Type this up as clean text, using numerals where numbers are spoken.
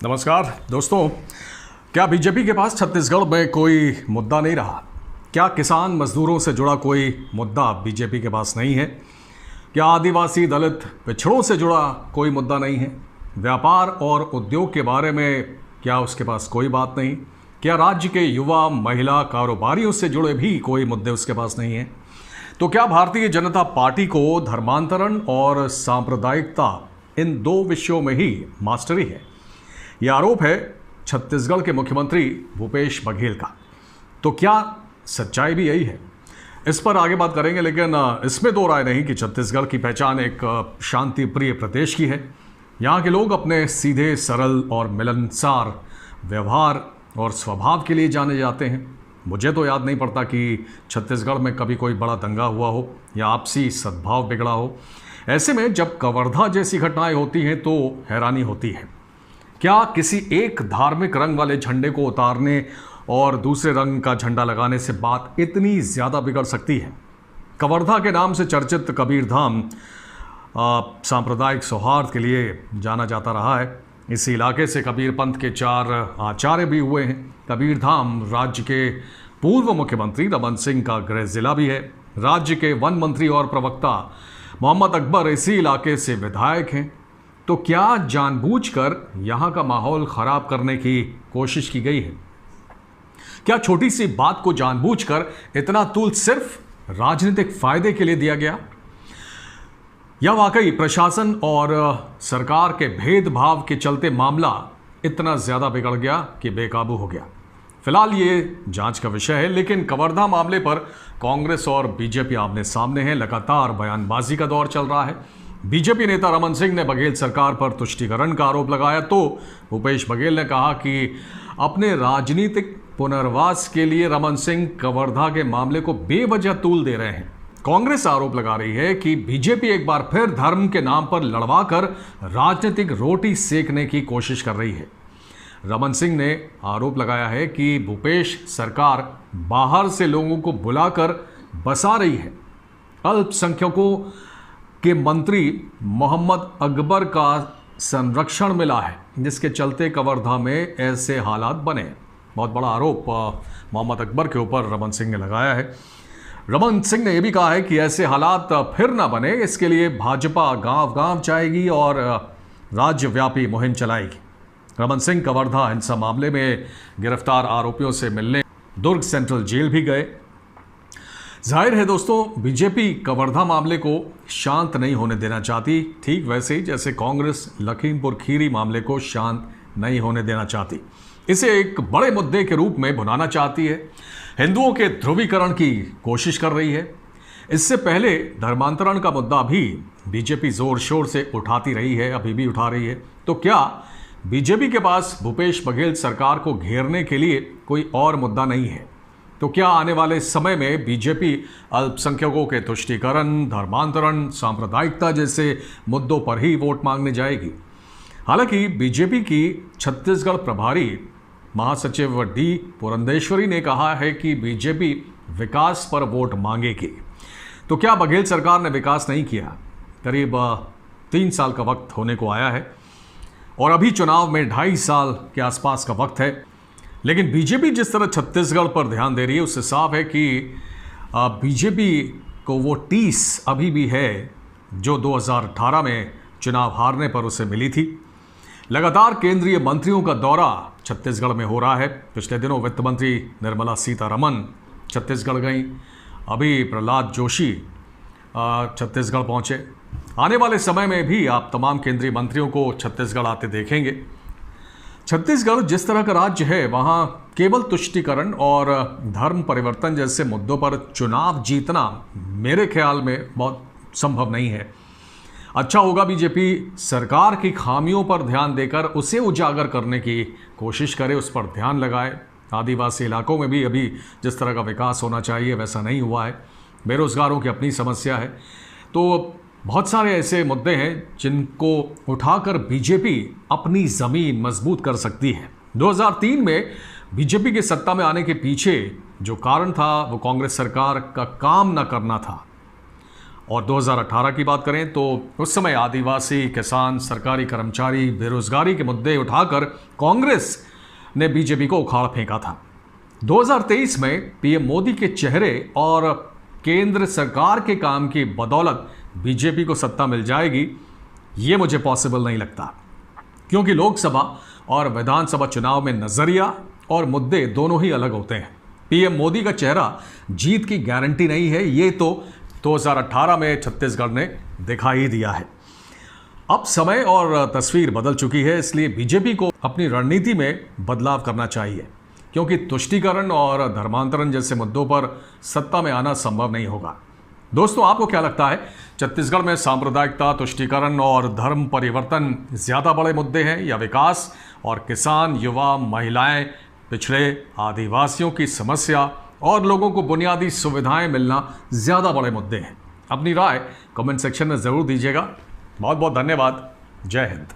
नमस्कार दोस्तों, क्या बीजेपी के पास छत्तीसगढ़ में कोई मुद्दा नहीं रहा? क्या किसान मजदूरों से जुड़ा कोई मुद्दा बीजेपी के पास नहीं है? क्या आदिवासी दलित पिछड़ों से जुड़ा कोई मुद्दा नहीं है? व्यापार और उद्योग के बारे में क्या उसके पास कोई बात नहीं? क्या राज्य के युवा महिला कारोबारियों से जुड़े भी कोई मुद्दे उसके पास नहीं हैं? तो क्या भारतीय जनता पार्टी को धर्मांतरण और सांप्रदायिकता इन दो विषयों में ही मास्टरी है? यह आरोप है छत्तीसगढ़ के मुख्यमंत्री भूपेश बघेल का। तो क्या सच्चाई भी यही है? इस पर आगे बात करेंगे, लेकिन इसमें दो राय नहीं कि छत्तीसगढ़ की पहचान एक शांति प्रिय प्रदेश की है। यहाँ के लोग अपने सीधे, सरल और मिलनसार व्यवहार और स्वभाव के लिए जाने जाते हैं। मुझे तो याद नहीं पड़ता कि छत्तीसगढ़ में कभी कोई बड़ा दंगा हुआ हो या आपसी सद्भाव बिगड़ा हो। ऐसे में जब कवर्धा जैसी घटनाएं होती हैं तो हैरानी होती है। क्या किसी एक धार्मिक रंग वाले झंडे को उतारने और दूसरे रंग का झंडा लगाने से बात इतनी ज़्यादा बिगड़ सकती है? कवर्धा के नाम से चर्चित कबीरधाम सांप्रदायिक सौहार्द के लिए जाना जाता रहा है। इस इलाके से कबीर पंथ के 4 आचार्य भी हुए हैं। कबीरधाम राज्य के पूर्व मुख्यमंत्री रमन सिंह का गृह जिला भी है। राज्य के वन मंत्री और प्रवक्ता मोहम्मद अकबर इसी इलाके से विधायक हैं। तो क्या जानबूझकर यहाँ का माहौल खराब करने की कोशिश की गई है? क्या छोटी सी बात को जानबूझकर इतना तूल सिर्फ राजनीतिक फायदे के लिए दिया गया, या वाकई प्रशासन और सरकार के भेदभाव के चलते मामला इतना ज्यादा बिगड़ गया कि बेकाबू हो गया? फिलहाल ये जांच का विषय है, लेकिन कवर्धा मामले पर कांग्रेस और बीजेपी आमने सामने हैं। लगातार बयानबाजी का दौर चल रहा है। बीजेपी नेता रमन सिंह ने बघेल सरकार पर तुष्टीकरण का आरोप लगाया तो भूपेश बघेल ने कहा कि अपने राजनीतिक पुनर्वास के लिए रमन सिंह कवर्धा के मामले को बेवजह तूल दे रहे हैं। कांग्रेस आरोप लगा रही है कि बीजेपी एक बार फिर धर्म के नाम पर लड़वाकर राजनीतिक रोटी सेकने की कोशिश कर रही है। रमन सिंह ने आरोप लगाया है कि भूपेश सरकार बाहर से लोगों को बुलाकर बसा रही है। अल्पसंख्यकों के मंत्री मोहम्मद अकबर का संरक्षण मिला है, जिसके चलते कवर्धा में ऐसे हालात बने। बहुत बड़ा आरोप मोहम्मद अकबर के ऊपर रमन सिंह ने लगाया है। रमन सिंह ने यह भी कहा है कि ऐसे हालात फिर ना बने, इसके लिए भाजपा गांव-गांव जाएगी और राज्यव्यापी मुहिम चलाएगी। रमन सिंह कवर्धा हिंसा मामले में गिरफ्तार आरोपियों से मिलने दुर्ग सेंट्रल जेल भी गए। जाहिर है दोस्तों, बीजेपी कवर्धा मामले को शांत नहीं होने देना चाहती, ठीक वैसे ही जैसे कांग्रेस लखीमपुर खीरी मामले को शांत नहीं होने देना चाहती। इसे एक बड़े मुद्दे के रूप में भुनाना चाहती है। हिंदुओं के ध्रुवीकरण की कोशिश कर रही है। इससे पहले धर्मांतरण का मुद्दा भी बीजेपी जोर शोर से उठाती रही है, अभी भी उठा रही है। तो क्या बीजेपी के पास भूपेश बघेल सरकार को घेरने के लिए कोई और मुद्दा नहीं है? तो क्या आने वाले समय में बीजेपी अल्पसंख्यकों के तुष्टीकरण, धर्मांतरण, सांप्रदायिकता जैसे मुद्दों पर ही वोट मांगने जाएगी? हालांकि बीजेपी की छत्तीसगढ़ प्रभारी महासचिव डी पुरंदेश्वरी ने कहा है कि बीजेपी विकास पर वोट मांगेगी। तो क्या बघेल सरकार ने विकास नहीं किया? करीब 3 साल का वक्त होने को आया है और अभी चुनाव में 2.5 साल के आसपास का वक्त है। लेकिन बीजेपी जिस तरह छत्तीसगढ़ पर ध्यान दे रही है, उससे साफ है कि बीजेपी को वो टीस अभी भी है जो 2018 में चुनाव हारने पर उसे मिली थी। लगातार केंद्रीय मंत्रियों का दौरा छत्तीसगढ़ में हो रहा है। पिछले दिनों वित्त मंत्री निर्मला सीतारमण छत्तीसगढ़ गई। अभी प्रहलाद जोशी छत्तीसगढ़ पहुंचे। आने वाले समय में भी आप तमाम केंद्रीय मंत्रियों को छत्तीसगढ़ आते देखेंगे। छत्तीसगढ़ जिस तरह का राज्य है, वहाँ केवल तुष्टीकरण और धर्म परिवर्तन जैसे मुद्दों पर चुनाव जीतना मेरे ख्याल में बहुत संभव नहीं है। अच्छा होगा बीजेपी सरकार की खामियों पर ध्यान देकर उसे उजागर करने की कोशिश करे, उस पर ध्यान लगाए। आदिवासी इलाकों में भी अभी जिस तरह का विकास होना चाहिए वैसा नहीं हुआ है। बेरोजगारों की अपनी समस्या है। तो बहुत सारे ऐसे मुद्दे हैं जिनको उठाकर बीजेपी अपनी ज़मीन मजबूत कर सकती है। 2003 में बीजेपी के सत्ता में आने के पीछे जो कारण था वो कांग्रेस सरकार का काम न करना था। और 2018 की बात करें तो उस समय आदिवासी, किसान, सरकारी कर्मचारी, बेरोजगारी के मुद्दे उठाकर कांग्रेस ने बीजेपी को उखाड़ फेंका था। 2023 में पीएम मोदी के चेहरे और केंद्र सरकार के काम की बदौलत बीजेपी को सत्ता मिल जाएगी, ये मुझे पॉसिबल नहीं लगता, क्योंकि लोकसभा और विधानसभा चुनाव में नजरिया और मुद्दे दोनों ही अलग होते हैं। पीएम मोदी का चेहरा जीत की गारंटी नहीं है, ये तो 2018 में छत्तीसगढ़ ने दिखा ही दिया है। अब समय और तस्वीर बदल चुकी है, इसलिए बीजेपी को अपनी रणनीति में बदलाव करना चाहिए, क्योंकि तुष्टीकरण और धर्मांतरण जैसे मुद्दों पर सत्ता में आना संभव नहीं होगा। दोस्तों, आपको क्या लगता है, छत्तीसगढ़ में सांप्रदायिकता, तुष्टीकरण और धर्म परिवर्तन ज्यादा बड़े मुद्दे हैं, या विकास और किसान, युवा, महिलाएं, पिछड़े, आदिवासियों की समस्या और लोगों को बुनियादी सुविधाएं मिलना ज्यादा बड़े मुद्दे हैं? अपनी राय कमेंट सेक्शन में जरूर दीजिएगा। बहुत बहुत धन्यवाद। जय हिंद।